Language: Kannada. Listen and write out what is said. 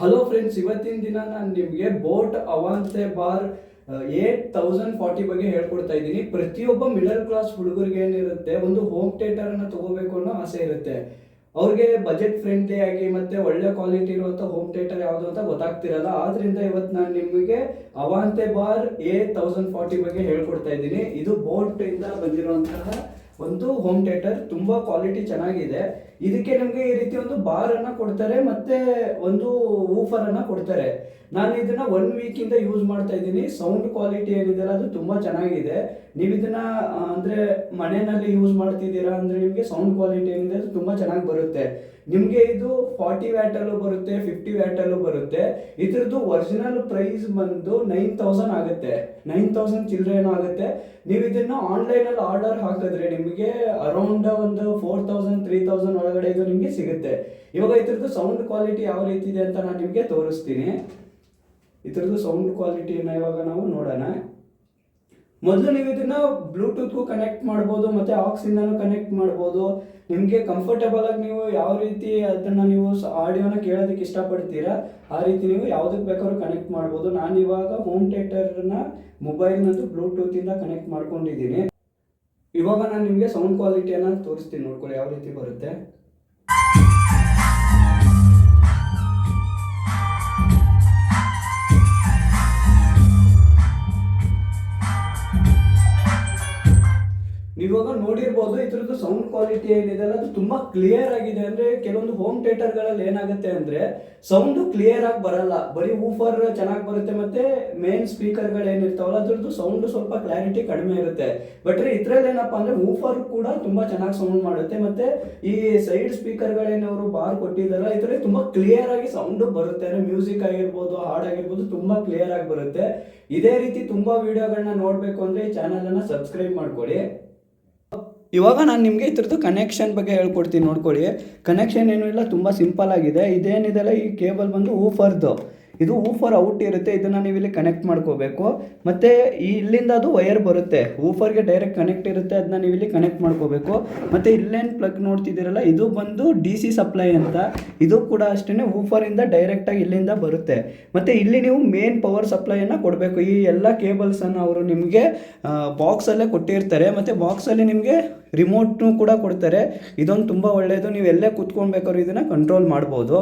ಹಲೋ ಫ್ರೆಂಡ್ಸ್, ಇವತ್ತಿನ ದಿನ ನಾನು ನಿಮಗೆ ಬೋಟ್ ಅವಾಂತೆ ಬಾರ್ 8040 ಬಗ್ಗೆ ಹೇಳ್ಕೊಡ್ತಾ ಇದ್ದೀನಿ. ಪ್ರತಿಯೊಬ್ಬ ಮಿಡಲ್ ಕ್ಲಾಸ್ ಹುಡುಗರಿಗೆ ಏನಿರುತ್ತೆ, ಒಂದು ಹೋಮ್ ಥಿಯೇಟರ್ ಅನ್ನ ತಗೋಬೇಕು ಅನ್ನೋ ಆಸೆ ಇರುತ್ತೆ. ಅವ್ರಿಗೆ ಬಜೆಟ್ ಫ್ರೆಂಡ್ಲಿ ಆಗಿ ಮತ್ತೆ ಒಳ್ಳೆ ಕ್ವಾಲಿಟಿ ಇರುವಂಥ ಹೋಮ್ ಥಿಯೇಟರ್ ಯಾವುದು ಅಂತ ಗೊತ್ತಾಗ್ತಿರಲ್ಲ. ಆದ್ರಿಂದ ಇವತ್ತು ನಾನು ನಿಮಗೆ ಅವಾಂತೆ ಬಾರ್ 8040 ಬಗ್ಗೆ ಹೇಳ್ಕೊಡ್ತಾ ಇದ್ದೀನಿ. ಇದು ಬೋಟ್ ಇಂದ ಬಂದಿರುವಂತಹ ಒಂದು ಹೋಮ್ ಥಿಯೇಟರ್. ತುಂಬಾ ಕ್ವಾಲಿಟಿ ಚೆನ್ನಾಗಿದೆ. ಇದಕ್ಕೆ ನಿಮಗೆ ಈ ರೀತಿ ಒಂದು ಬಾರ್ ಅನ್ನ ಕೊಡ್ತಾರೆ, ಮತ್ತೆ ಒಂದು ವೂಫರ್ ಅನ್ನ ಕೊಡ್ತಾರೆ. ನಾನು ಇದನ್ನ 1 ವೀಕ್ ಇಂದ ಯೂಸ್ ಮಾಡ್ತಾ ಇದ್ದೀನಿ. ಸೌಂಡ್ ಕ್ವಾಲಿಟಿ ಏನಿದೆಯಲ್ಲ ಅದು ತುಂಬಾ ಚೆನ್ನಾಗಿದೆ. ನೀವು ಇದನ್ನ ಅಂದ್ರೆ ಮನೆಯಲ್ಲಿ ಯೂಸ್ ಮಾಡ್ತಿದ್ದೀರಾ ಅಂದ್ರೆ ನಿಮಗೆ ಸೌಂಡ್ ಕ್ವಾಲಿಟಿ ಏನಿದೆ ಅದು ತುಂಬಾ ಚೆನ್ನಾಗಿ ಬರುತ್ತೆ. ನಿಮಗೆ ಇದು 40 ವ್ಯಾಟ್ ಅಲ್ಲೂ ಬರುತ್ತೆ, 50 ವ್ಯಾಟ್ ಅಲ್ಲೂ ಬರುತ್ತೆ. ಇದ್ರದ್ದು ಒರಿಜಿನಲ್ ಪ್ರೈಸ್ ಬಂದು 9000 ಆಗುತ್ತೆ. 9000 ಚಿಲ್ಲರೆ ಏನೋ ಆಗುತ್ತೆ. ನೀವು ಇದನ್ನ ಆನ್ಲೈನ್ ಅಲ್ಲಿ ಆರ್ಡರ್ ಹಾಕಿದ್ರೆ ನಿಮಗೆ ಅರೌಂಡ್ ಒಂದು 4000 3000 ಒಳಗಡೆ ಇದು ನಿಮಗೆ ಸಿಗುತ್ತೆ. ಇವಾಗ ಇದ್ರದ್ದು ಸೌಂಡ್ ಕ್ವಾಲಿಟಿ ಯಾವ ರೀತಿ ಇದೆ ಅಂತ ನಾನು ನಿಮಗೆ ತೋರಿಸ್ತೀನಿ. ಇದ್ರದ್ದು ಸೌಂಡ್ ಕ್ವಾಲಿಟಿನ ಇವಾಗ ನಾವು ನೋಡೋಣ. ಮೊದಲು ನೀವು ಇದನ್ನ ಬ್ಲೂಟೂತ್ಗೂ ಕನೆಕ್ಟ್ ಮಾಡ್ಬೋದು, ಮತ್ತೆ ಆಕ್ಸ್ ಇಂದನೂ ಕನೆಕ್ಟ್ ಮಾಡ್ಬೋದು. ನಿಮಗೆ ಕಂಫರ್ಟಬಲ್ ಆಗಿ ನೀವು ಯಾವ ರೀತಿ ಅದನ್ನ ನೀವು ಆಡಿಯೋನ ಕೇಳೋದಕ್ಕೆ ಇಷ್ಟಪಡ್ತೀರಾ ಆ ರೀತಿ ನೀವು ಯಾವುದಕ್ಕೆ ಬೇಕಾದ್ರೂ ಕನೆಕ್ಟ್ ಮಾಡ್ಬೋದು. ನಾನು ಇವಾಗ ಹೋಮ್ ಥಿಯೇಟರ್ನ ಮೊಬೈಲ್ನಂದು ಬ್ಲೂಟೂತ್ ಇಂದ ಕನೆಕ್ಟ್ ಮಾಡ್ಕೊಂಡಿದ್ದೀನಿ. ಇವಾಗ ನಾನು ನಿಮಗೆ ಸೌಂಡ್ ಕ್ವಾಲಿಟಿಯನ್ನು ತೋರಿಸ್ತೀನಿ, ನೋಡ್ಕೊಳ್ಳಿ ಯಾವ ರೀತಿ ಬರುತ್ತೆ. ಇವಾಗ ನೋಡಿರ್ಬೋದು ಇದ್ರದ್ದು ಸೌಂಡ್ ಕ್ವಾಲಿಟಿ ಏನಿದೆ ಅದು ತುಂಬಾ ಕ್ಲಿಯರ್ ಆಗಿದೆ. ಅಂದ್ರೆ ಕೆಲವೊಂದು ಹೋಮ್ ಥಿಯೇಟರ್ ಗಳಲ್ಲಿ ಏನಾಗುತ್ತೆ ಅಂದ್ರೆ ಸೌಂಡ್ ಕ್ಲಿಯರ್ ಆಗಿ ಬರಲ್ಲ, ಬರೀ ಊಫರ್ ಚೆನ್ನಾಗಿ ಬರುತ್ತೆ, ಮತ್ತೆ ಮೇನ್ ಸ್ಪೀಕರ್ ಗಳು ಏನಿರ್ತಾವಲ್ಲ ಅದ್ರದ್ದು ಸೌಂಡ್ ಸ್ವಲ್ಪ ಕ್ಲಾರಿಟಿ ಕಡಿಮೆ ಇರುತ್ತೆ. ಬಟ್ ಇದ್ರಲ್ಲಿ ಏನಪ್ಪಾ ಅಂದ್ರೆ ಊಫರ್ ಕೂಡ ತುಂಬಾ ಚೆನ್ನಾಗಿ ಸೌಂಡ್ ಮಾಡುತ್ತೆ, ಮತ್ತೆ ಈ ಸೈಡ್ ಸ್ಪೀಕರ್ ಗಳೇನವರು ಬಾರ್ ಕೊಟ್ಟಿದಾರಲ್ಲ ಇದ್ರಲ್ಲಿ ತುಂಬಾ ಕ್ಲಿಯರ್ ಆಗಿ ಸೌಂಡ್ ಬರುತ್ತೆ. ಅಂದ್ರೆ ಮ್ಯೂಸಿಕ್ ಆಗಿರ್ಬೋದು, ಹಾಡಾಗಿರ್ಬೋದು ತುಂಬಾ ಕ್ಲಿಯರ್ ಆಗಿ ಬರುತ್ತೆ. ಇದೇ ರೀತಿ ತುಂಬಾ ವಿಡಿಯೋಗಳನ್ನ ನೋಡ್ಬೇಕು ಅಂದ್ರೆ ಈ ಚಾನಲ್ ಅನ್ನ ಸಬ್ಸ್ಕ್ರೈಬ್ ಮಾಡ್ಕೊಳ್ಳಿ. ಇವಾಗ ನಾನು ನಿಮಗೆ ಇದ್ರದ್ದು ಕನೆಕ್ಷನ್ ಬಗ್ಗೆ ಹೇಳ್ಕೊಡ್ತೀನಿ, ನೋಡ್ಕೊಳ್ಳಿ. ಕನೆಕ್ಷನ್ ಏನೂ ಇಲ್ಲ, ತುಂಬ ಸಿಂಪಲ್ ಆಗಿದೆ. ಇದೇನಿದೆಲ್ಲ ಈ ಕೇಬಲ್ ಬಂದು ಊಫರ್ದು, ಇದು ಊಫರ್ ಔಟ್ ಇರುತ್ತೆ. ಇದನ್ನು ನೀವು ಇಲ್ಲಿ ಕನೆಕ್ಟ್ ಮಾಡ್ಕೋಬೇಕು. ಮತ್ತು ಇಲ್ಲಿಂದ ಅದು ವೈರ್ ಬರುತ್ತೆ, ಊಫರ್ಗೆ ಡೈರೆಕ್ಟ್ ಕನೆಕ್ಟ್ ಇರುತ್ತೆ, ಅದನ್ನ ನೀವು ಇಲ್ಲಿ ಕನೆಕ್ಟ್ ಮಾಡ್ಕೋಬೇಕು. ಮತ್ತು ಇಲ್ಲೇನು ಪ್ಲಗ್ ನೋಡ್ತಿದ್ದೀರಲ್ಲ ಇದು ಬಂದು DC ಸಪ್ಲೈ ಅಂತ. ಇದು ಕೂಡ ಅಷ್ಟೇ ಊಫರಿಂದ ಡೈರೆಕ್ಟಾಗಿ ಇಲ್ಲಿಂದ ಬರುತ್ತೆ. ಮತ್ತು ಇಲ್ಲಿ ನೀವು ಮೇನ್ ಪವರ್ ಸಪ್ಲೈಯನ್ನು ಕೊಡಬೇಕು. ಈ ಎಲ್ಲ ಕೇಬಲ್ಸನ್ನು ಅವರು ನಿಮಗೆ ಬಾಕ್ಸಲ್ಲೇ ಕೊಟ್ಟಿರ್ತಾರೆ, ಮತ್ತು ಬಾಕ್ಸಲ್ಲಿ ನಿಮಗೆ ರಿಮೋಟ್ನು ಕೂಡ ಕೊಡ್ತಾರೆ. ಇದೊಂದು ತುಂಬ ಒಳ್ಳೆಯದು. ನೀವು ಎಲ್ಲೇ ಕೂತ್ಕೊಳ್ಬೇಕಾದ್ರೂ ಇದನ್ನು ಕಂಟ್ರೋಲ್ ಮಾಡ್ಬೋದು.